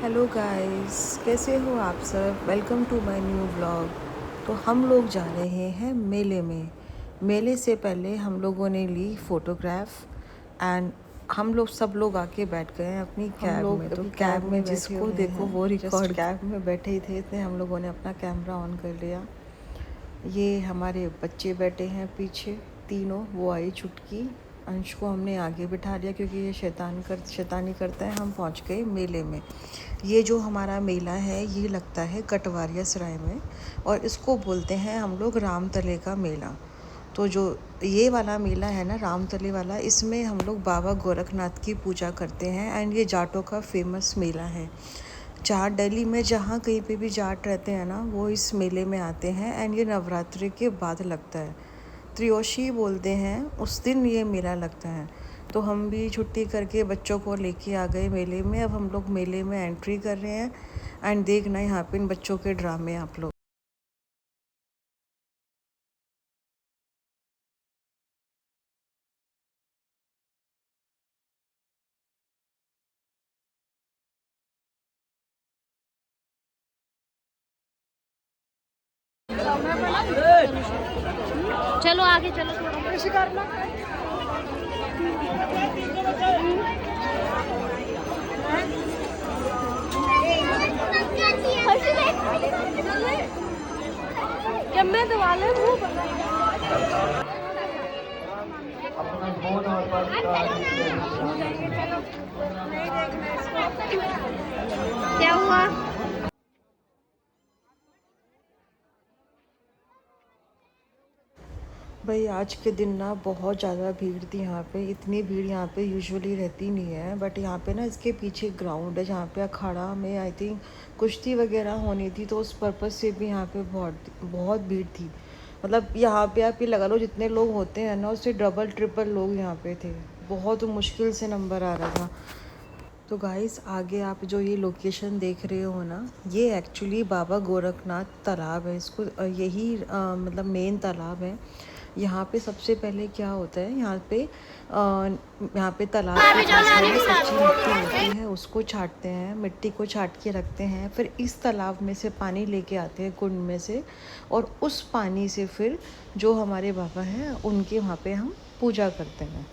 Hello guys, कैसे हो आप सब। Welcome to my new vlog. तो हम लोग जा रहे हैं मेले में। मेले से पहले हम लोगों ने ली फ़ोटोग्राफ एंड हम लोग सब लोग आके बैठ गए हैं अपनी कैब में। तो कैब में जिसको देखो वो रिकॉर्ड, कैब में बैठे ही थे इसलिए हम लोगों ने अपना कैमरा ऑन कर लिया। ये हमारे बच्चे बैठे हैं पीछे तीनों। वो आई छुटकी, अंश को हमने आगे बिठा लिया क्योंकि ये शैतानी करता है। हम पहुंच गए मेले में। ये जो हमारा मेला है ये लगता है कटवारिया सराय में और इसको बोलते हैं हम लोग रामतले का मेला। तो जो ये वाला मेला है ना रामतले वाला, इसमें हम लोग बाबा गोरखनाथ की पूजा करते हैं एंड ये जाटों का फेमस मेला है। जाट दिल्ली में जहाँ कहीं पे भी जाट रहते हैं ना वो इस मेले में आते हैं एंड ये नवरात्रि के बाद लगता है। त्रियोशी बोलते हैं उस दिन ये मेला लगता है। तो हम भी छुट्टी करके बच्चों को लेके आ गए मेले में। अब हम लोग मेले में एंट्री कर रहे हैं एंड देखना यहाँ पे इन बच्चों के ड्रामे आप लोग। चलो आगे चलो थोड़ा। क्या मैं दबा ले क्या हुआ। भाई आज के दिन ना बहुत ज़्यादा भीड़ थी यहाँ पे। इतनी भीड़ यहाँ पे यूजुअली रहती नहीं है, बट यहाँ पे ना इसके पीछे ग्राउंड है जहाँ पे अखाड़ा में आई थिंक कुश्ती वगैरह होनी थी, तो उस पर्पज़ से भी यहाँ पे बहुत बहुत भीड़ थी। मतलब यहाँ पे आप ये लगा लो जितने लोग होते हैं ना उससे डबल ट्रिपल लोग यहाँ पे थे। बहुत मुश्किल से नंबर आ रहा था। तो गाइस आगे आप जो ये लोकेशन देख रहे हो ना, ये एक्चुअली बाबा गोरखनाथ तालाब है। इसको यही मतलब मेन तालाब है। यहाँ पे सबसे पहले क्या होता है, यहाँ पे तालाब के पास में कच्ची मिट्टी होती है, उसको छाटते हैं, मिट्टी को छाट के रखते हैं। फिर इस तालाब में से पानी लेके आते हैं कुंड में से, और उस पानी से फिर जो हमारे बाबा हैं उनके वहाँ पे हम पूजा करते हैं।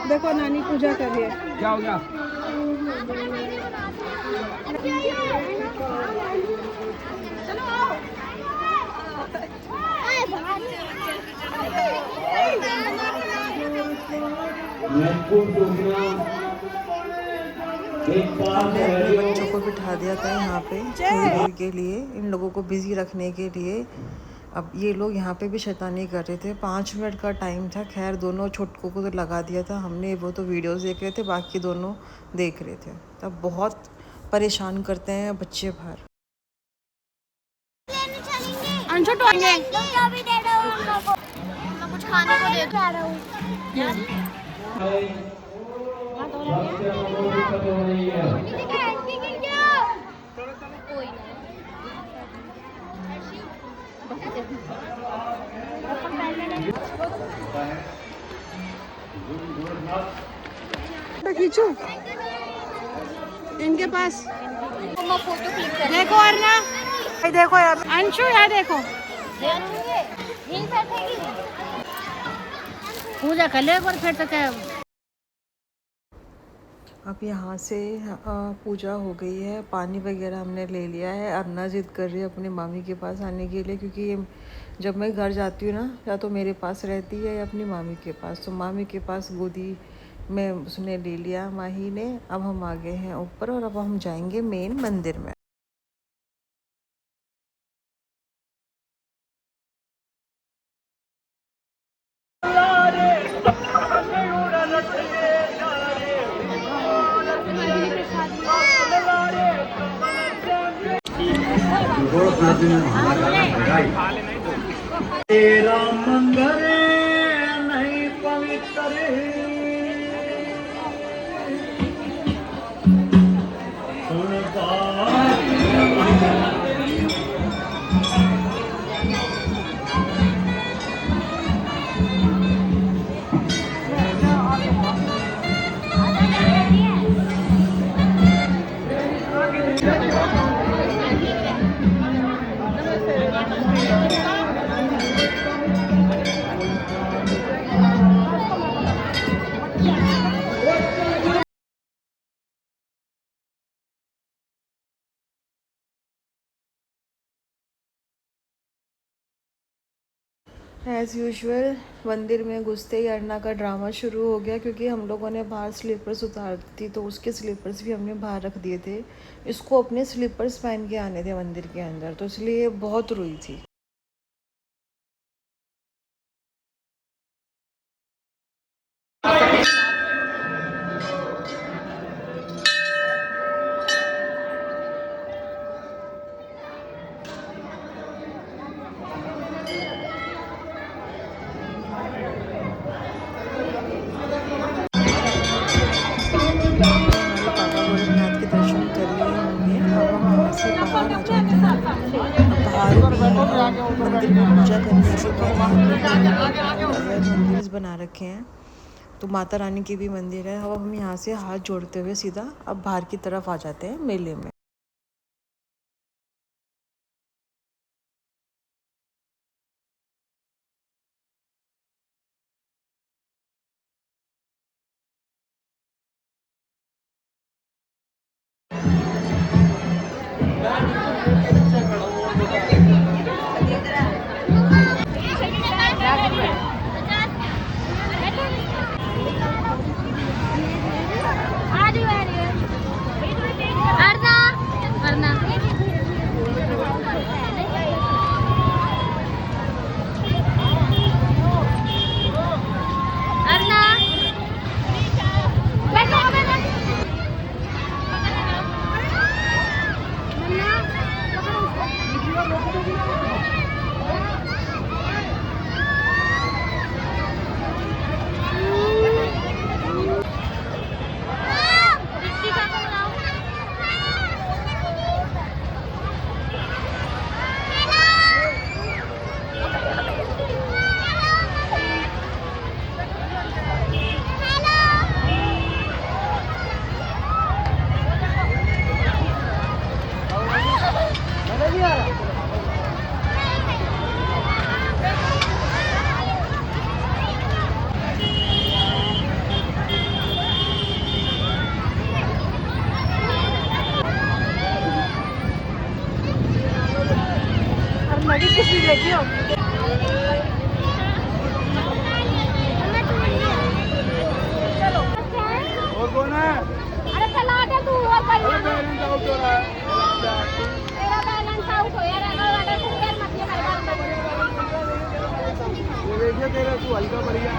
देखो नानी पूजा कर रही है। क्या हो गया? हमने अपने बच्चों को बिठा दिया था यहाँ पे थोड़ी देर के लिए, इन लोगों को बिजी रखने के लिए। अब ये लोग यहाँ पे भी शैतानी कर रहे थे। 5 मिनट का टाइम था। खैर दोनों छोटकों को तो लगा दिया था हमने, वो तो वीडियोस देख रहे थे, बाकी दोनों देख रहे थे। तब बहुत परेशान करते हैं बच्चे बाहर। अंशु टोएंगे कुछ खाने को दे दो। खींचू इनके पास। फोटो क्लिक कर देखो अर्ना, देखो यार अंशु, यार देखो पूजा कर ले एक बार फिर तो क्या। अब यहाँ से पूजा हो गई है, पानी वगैरह हमने ले लिया है। अर्ना जिद कर रही है अपने मामी के पास आने के लिए, क्योंकि ये जब मैं घर जाती हूँ ना या तो मेरे पास रहती है या अपनी मामी के पास। तो मामी के पास गोदी में उसने ले लिया माही ने। अब हम आ गए हैं ऊपर और अब हम जाएंगे मेन मंदिर में। तेरा मंदिर नहीं पवित्र सुन बात एज़ यूजुअल मंदिर में घुसते ही अरना का ड्रामा शुरू हो गया, क्योंकि हम लोगों ने बाहर स्लीपर्स उतार दी तो उसके स्लीपर्स भी हमने बाहर रख दिए थे। इसको अपने स्लीपर्स पहन के आने थे मंदिर के अंदर, तो इसलिए बहुत रोई थी। हमारे बाबा भोलेनाथ के दर्शन कर लिए होंगे। अब हम यहाँ से बाहर आ जाते हैं। बाहर भी मंदिर में पूजा करने के बाद हम लोग मंदिर बना रखे हैं, तो माता रानी की भी मंदिर है। अब हम यहाँ से हाथ जोड़ते हुए सीधा अब बाहर की तरफ आ जाते हैं मेले में। अरे चला के तू और बढ़िया तेरा बैलेंस आउट हो यार, अगर वाटर तू यार मत ये मेरे बात ये देखिए तेरा तू हल्का बढ़िया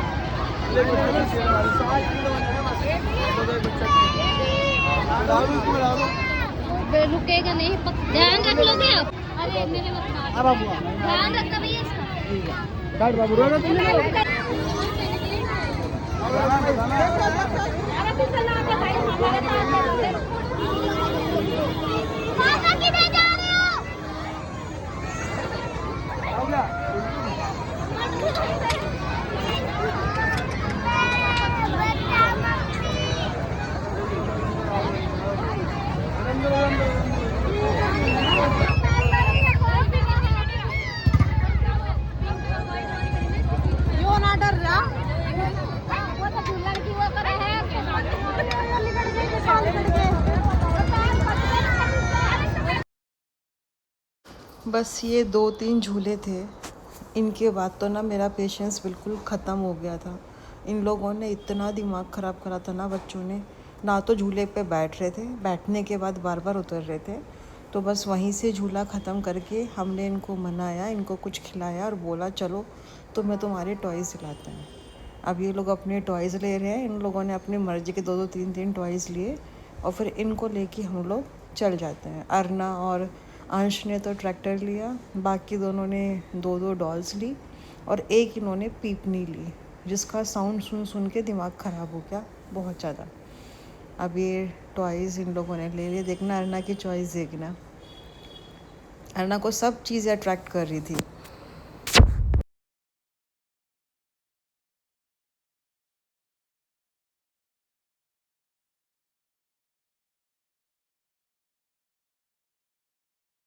ले रुकेगा नहीं, ध्यान रख लोगे आप। अरे मेरे मत ध्यान रखना भैया इसका। डाट बाबू रो रहा तुमने अरे तू चला के भाई हमारे साथ माता किधर जा रहे हो? हो गया क्यों ना डर रहा? वो तो दुल्हन की वो करे है बस ये 2-3 झूले थे, इनके बाद तो ना मेरा पेशेंस बिल्कुल ख़त्म हो गया था। इन लोगों ने इतना दिमाग ख़राब करा था ना, बच्चों ने ना तो झूले पे बैठ रहे थे, बैठने के बाद बार बार उतर रहे थे। तो बस वहीं से झूला ख़त्म करके हमने इनको मनाया, इनको कुछ खिलाया और बोला चलो तो मैं तुम्हारे टॉयज़ दिलाते हैं। अब ये लोग अपने टॉयज़ ले रहे हैं। इन लोगों ने अपनी मर्ज़ी के 2-2 3-3 टॉयज़ लिए और फिर इनको लेके हम लोग चल जाते हैं। अरना और अंश ने तो ट्रैक्टर लिया, बाकी दोनों ने 2-2 डॉल्स ली और एक इन्होंने पीपनी ली, जिसका साउंड सुन सुन के दिमाग ख़राब हो गया बहुत ज़्यादा। अब ये टॉयज़ इन लोगों ने ले लिए। देखना अरना की चॉइस, देखना अरना को सब चीज़ें अट्रैक्ट कर रही थी।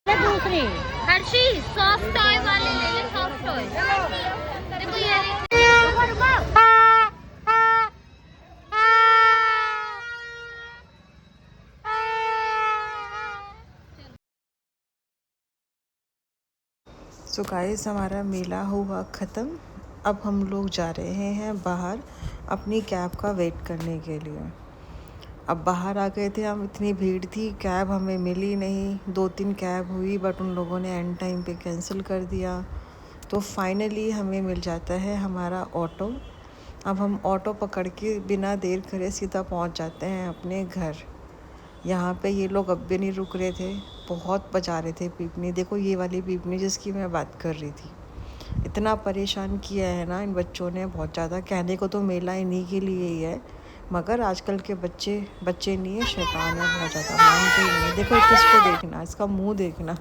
दूसरी हर्षी सॉफ्ट टॉय वाले ले ले, सॉफ्ट टॉय देखो ये सो गाइस हमारा मेला हुआ ख़त्म। अब हम लोग जा रहे हैं बाहर अपनी कैब का वेट करने के लिए। अब बाहर आ गए थे हम, इतनी भीड़ थी, कैब हमें मिली नहीं। 2-3 कैब हुई बट उन लोगों ने एंड टाइम पे कैंसिल कर दिया। तो फाइनली हमें मिल जाता है हमारा ऑटो। अब हम ऑटो पकड़ के बिना देर करे सीधा पहुंच जाते हैं अपने घर। यहाँ पे ये लोग अब भी नहीं रुक रहे थे, बहुत बजा रहे थे पीपनी। देखो ये वाली पीपनी जिसकी मैं बात कर रही थी। इतना परेशान किया है ना इन बच्चों ने, बहुत ज़्यादा। कहने को तो मेला इन्हीं के लिए ही है, मगर आजकल के बच्चे नहीं है, शैतान है बहुत ज़्यादा, मानते ही नहीं। देखो किसको देखना, इसका मुंह देखना।